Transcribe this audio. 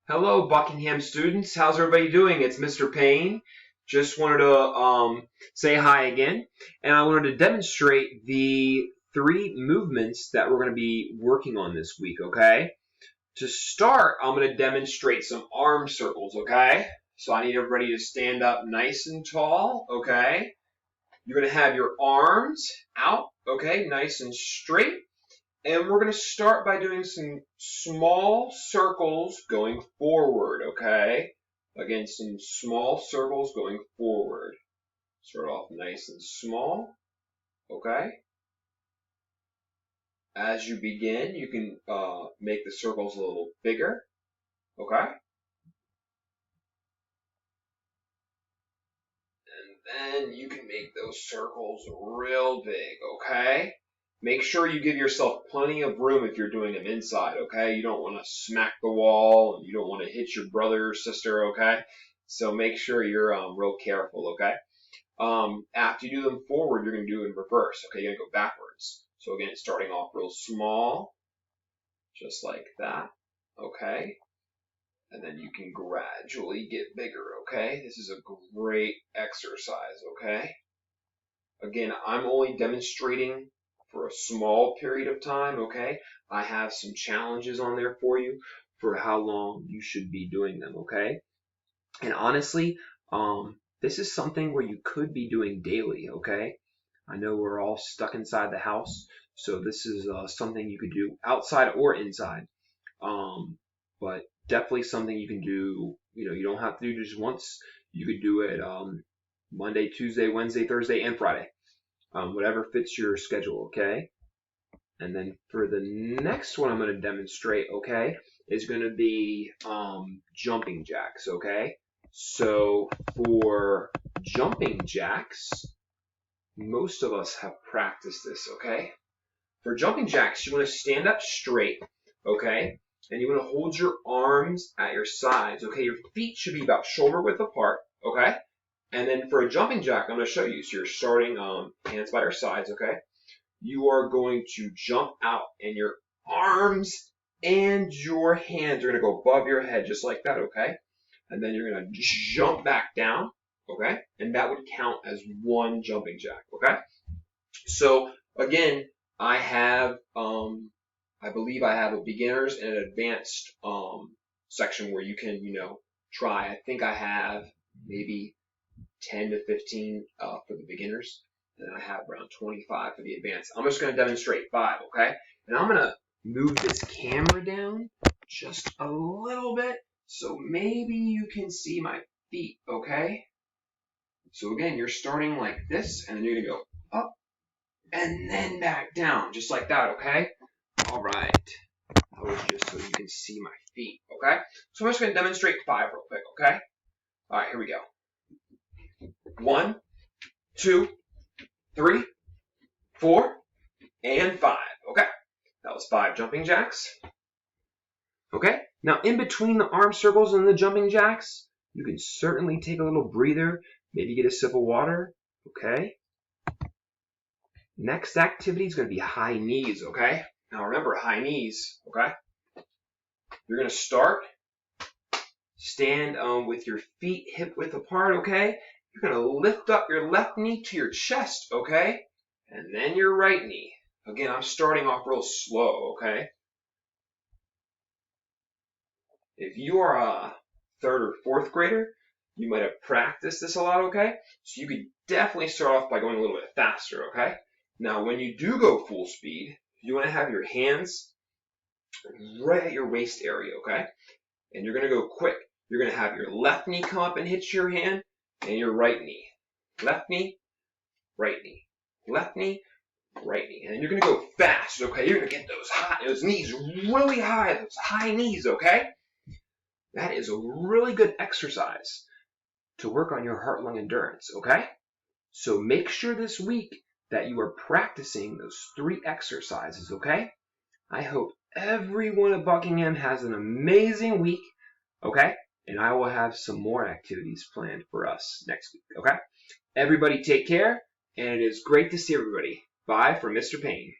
Hello, Buckingham students. How's everybody doing? It's Mr. Payne. Just wanted to say hi again, and I wanted to demonstrate the three movements that we're going to be working on this week, okay? To start, I'm going to demonstrate some arm circles, okay? So I need everybody to stand up nice and tall, okay? You're going to have your arms out, okay, nice and straight. And we're going to start by doing some small circles going forward, okay? Again, some small circles going forward. Start off nice and small, okay? As you begin, you can make the circles a little bigger, okay? And then you can make those circles real big, okay? Make sure you give yourself plenty of room if you're doing them inside, okay? You don't want to smack the wall, and you don't want to hit your brother or sister, okay? So make sure you're real careful, okay? After you do them forward, you're going to do it in reverse, okay? You're going to go backwards. So again, starting off real small, just like that, okay? And then you can gradually get bigger, okay? This is a great exercise, okay? Again, I'm only demonstrating for a small period of time, okay? I have some challenges on there for you for how long you should be doing them, okay? And honestly, this is something where you could be doing daily, okay? I know we're all stuck inside the house, so this is something you could do outside or inside. But definitely something you can do, you don't have to do just once. You could do it Monday, Tuesday, Wednesday, Thursday, and Friday. Whatever fits your schedule, okay? And then for the next one I'm going to demonstrate, okay, is going to be jumping jacks, okay? So for jumping jacks, most of us have practiced this, okay? For jumping jacks, you want to stand up straight, okay? And you want to hold your arms at your sides, okay? Your feet should be about shoulder width apart, okay? And then for a jumping jack, I'm going to show you. So you're starting hands by your sides, okay? You are going to jump out, and your arms and your hands are going to go above your head just like that, okay? And then you're going to jump back down, okay? And that would count as one jumping jack, okay? So again, I have, I believe I have a beginners and an advanced section where you can, try. I think I have maybe 10 to 15 for the beginners, and I have around 25 for the advanced. I'm just going to demonstrate 5, okay? And I'm going to move this camera down just a little bit so maybe you can see my feet, okay? So again, you're starting like this, and then you're going to go up and then back down, just like that, okay? All right. That was just so you can see my feet, okay? So I'm just going to demonstrate 5 real quick, okay? All right, here we go. 1, 2, 3, 4, and 5. Okay, that was 5 jumping jacks. Okay, now in between the arm circles and the jumping jacks, you can certainly take a little breather, maybe get a sip of water. Okay. Next activity is going to be high knees. Okay. Now remember, high knees. Okay. You're going to stand with your feet hip width apart. Okay. You're going to lift up your left knee to your chest. Okay. And then your right knee. Again, I'm starting off real slow, okay? If you are a 3rd or 4th grader, you might have practiced this a lot, okay? So you could definitely start off by going a little bit faster, okay? Now, when you do go full speed, you want to have your hands right at your waist area, okay? And you're going to go quick. You're going to have your left knee come up and hit your hand, and your right knee. Left knee, right knee. Left knee, right knee. And then you're going to go fast, okay? You're going to get those knees really high, those high knees, okay? That is a really good exercise to work on your heart-lung endurance, okay? So make sure this week that you are practicing those 3 exercises, okay? I hope everyone at Buckingham has an amazing week, okay? And I will have some more activities planned for us next week, okay? Everybody take care, and it is great to see everybody. Bye from Mr. Payne.